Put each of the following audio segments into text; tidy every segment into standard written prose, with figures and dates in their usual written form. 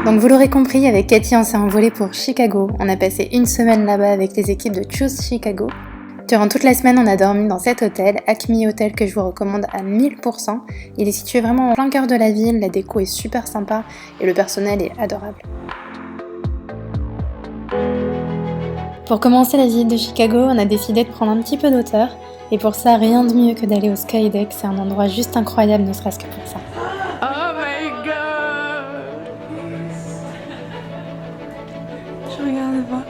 Donc vous l'aurez compris, avec Cathy on s'est envolé pour Chicago. On a passé une semaine là-bas avec les équipes de Choose Chicago. Durant toute la semaine, on a dormi dans cet hôtel, Acme Hotel, que je vous recommande à 1000%. Il est situé vraiment en plein cœur de la ville, la déco est super sympa et le personnel est adorable. Pour commencer la visite de Chicago, on a décidé de prendre un petit peu d'auteur. Et pour ça, rien de mieux que d'aller au Skydeck, c'est un endroit juste incroyable, ne serait-ce que pour ça. Oh my god! Je regarde pas.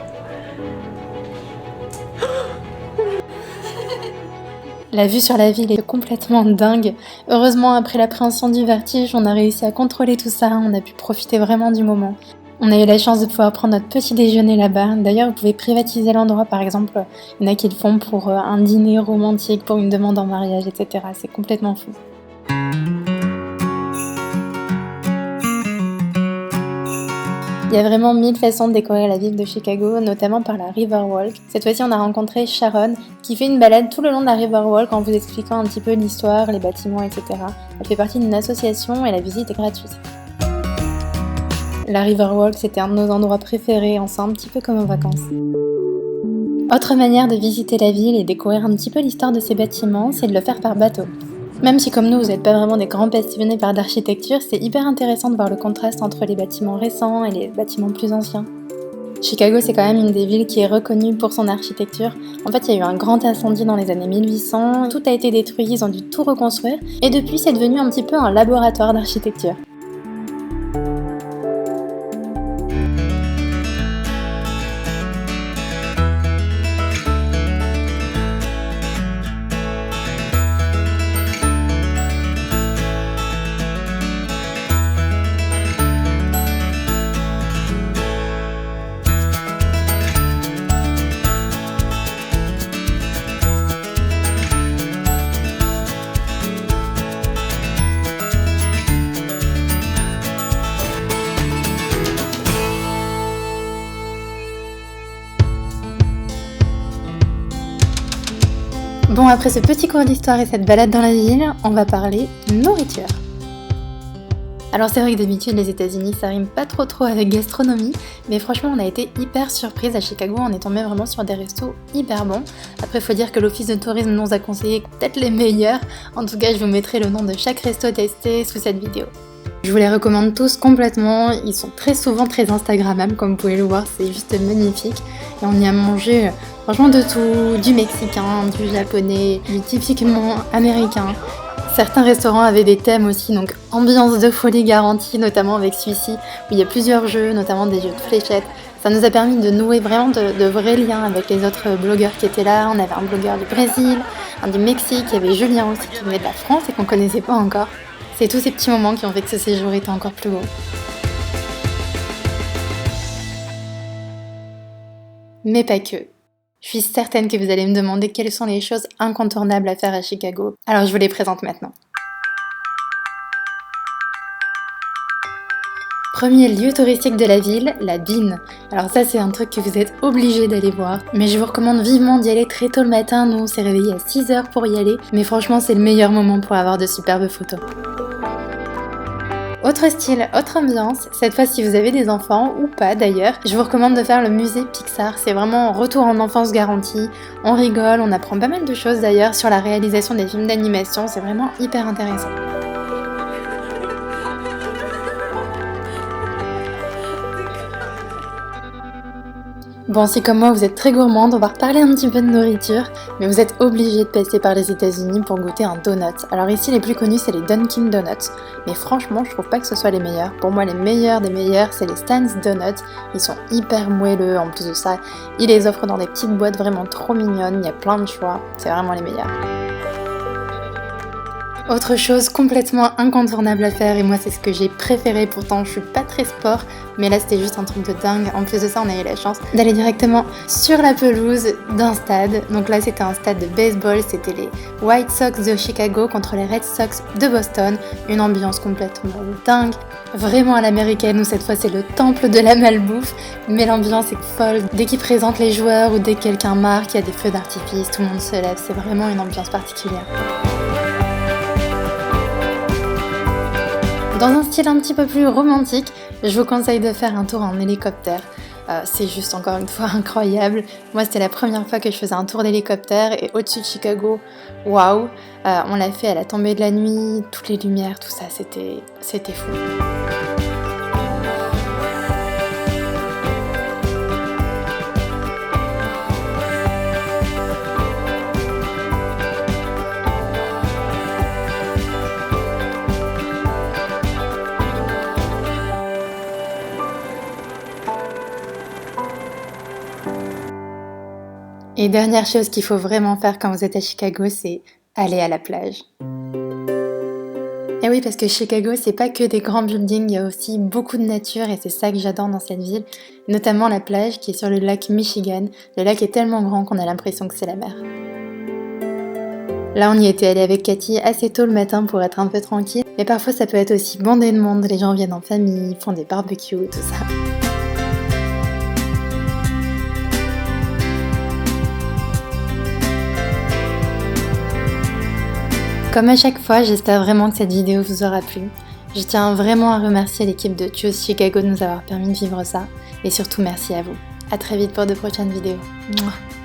La vue sur la ville est complètement dingue. Heureusement, après l'appréhension du vertige, on a réussi à contrôler tout ça, on a pu profiter vraiment du moment. On a eu la chance de pouvoir prendre notre petit déjeuner là-bas. D'ailleurs, vous pouvez privatiser l'endroit, par exemple, il y en a qui le font pour un dîner romantique, pour une demande en mariage, etc. C'est complètement fou. Il y a vraiment 1000 façons de décorer la ville de Chicago, notamment par la Riverwalk. Cette fois-ci, on a rencontré Sharon, qui fait une balade tout le long de la Riverwalk en vous expliquant un petit peu l'histoire, les bâtiments, etc. Elle fait partie d'une association et la visite est gratuite. La Riverwalk, c'était un de nos endroits préférés, on sent un petit peu comme en vacances. Autre manière de visiter la ville et découvrir un petit peu l'histoire de ces bâtiments, c'est de le faire par bateau. Même si comme nous, vous n'êtes pas vraiment des grands passionnés par l'architecture, c'est hyper intéressant de voir le contraste entre les bâtiments récents et les bâtiments plus anciens. Chicago, c'est quand même une des villes qui est reconnue pour son architecture. En fait, il y a eu un grand incendie dans les années 1800, tout a été détruit, ils ont dû tout reconstruire, et depuis, c'est devenu un petit peu un laboratoire d'architecture. Bon, après ce petit cours d'histoire et cette balade dans la ville, on va parler nourriture. Alors c'est vrai que d'habitude les États-Unis ça rime pas trop avec gastronomie, mais franchement on a été hyper surprise à Chicago, on est tombé vraiment sur des restos hyper bons. Après faut dire que l'office de tourisme nous a conseillé peut-être les meilleurs, en tout cas je vous mettrai le nom de chaque resto testé sous cette vidéo. Je vous les recommande tous complètement, ils sont très souvent très instagrammables comme vous pouvez le voir, c'est juste magnifique. Et on y a mangé franchement de tout, du mexicain, du japonais, du typiquement américain. Certains restaurants avaient des thèmes aussi, donc ambiance de folie garantie, notamment avec celui-ci, où il y a plusieurs jeux, notamment des jeux de fléchettes. Ça nous a permis de nouer vraiment de vrais liens avec les autres blogueurs qui étaient là. On avait un blogueur du Brésil, un du Mexique, il y avait Julien aussi qui venait de la France et qu'on connaissait pas encore. C'est tous ces petits moments qui ont fait que ce séjour était encore plus beau. Mais pas que. Je suis certaine que vous allez me demander quelles sont les choses incontournables à faire à Chicago. Alors je vous les présente maintenant. Premier lieu touristique de la ville, la Bean. Alors ça c'est un truc que vous êtes obligés d'aller voir. Mais je vous recommande vivement d'y aller très tôt le matin. Nous on s'est réveillés à 6h pour y aller. Mais franchement c'est le meilleur moment pour avoir de superbes photos. Autre style, autre ambiance, cette fois si vous avez des enfants, ou pas d'ailleurs, je vous recommande de faire le musée Pixar, c'est vraiment un retour en enfance garanti, on rigole, on apprend pas mal de choses d'ailleurs sur la réalisation des films d'animation, c'est vraiment hyper intéressant. Bon, si comme moi vous êtes très gourmande, on va reparler un petit peu de nourriture, mais vous êtes obligés de passer par les États-Unis pour goûter un donut. Alors ici, les plus connus, c'est les Dunkin' Donuts, mais franchement, je trouve pas que ce soit les meilleurs. Pour moi, les meilleurs des meilleurs, c'est les Stan's Donuts. Ils sont hyper moelleux, en plus de ça, ils les offrent dans des petites boîtes vraiment trop mignonnes, il y a plein de choix, c'est vraiment les meilleurs. Autre chose complètement incontournable à faire, et moi c'est ce que j'ai préféré, pourtant je suis pas très sport, mais là c'était juste un truc de dingue. En plus de ça on a eu la chance d'aller directement sur la pelouse d'un stade. Donc là c'était un stade de baseball, c'était les White Sox de Chicago contre les Red Sox de Boston. Une ambiance complètement dingue, vraiment à l'américaine, où cette fois c'est le temple de la malbouffe, mais l'ambiance est folle. Dès qu'ils présentent les joueurs ou dès que quelqu'un marque, il y a des feux d'artifice, tout le monde se lève, c'est vraiment une ambiance particulière. Dans un style un petit peu plus romantique, je vous conseille de faire un tour en hélicoptère. C'est juste encore une fois incroyable. Moi, c'était la première fois que je faisais un tour d'hélicoptère et au-dessus de Chicago, waouh! On l'a fait à la tombée de la nuit, toutes les lumières, tout ça, c'était fou. Et dernière chose qu'il faut vraiment faire quand vous êtes à Chicago, c'est aller à la plage. Et oui, parce que Chicago, c'est pas que des grands buildings, il y a aussi beaucoup de nature et c'est ça que j'adore dans cette ville, notamment la plage qui est sur le lac Michigan. Le lac est tellement grand qu'on a l'impression que c'est la mer. Là, on y était allé avec Cathy assez tôt le matin pour être un peu tranquille, mais parfois ça peut être aussi bondé de monde, les gens viennent en famille, font des barbecues, tout ça. Comme à chaque fois, j'espère vraiment que cette vidéo vous aura plu. Je tiens vraiment à remercier l'équipe de Choose Chicago de nous avoir permis de vivre ça. Et surtout, merci à vous. À très vite pour de prochaines vidéos. Mouah.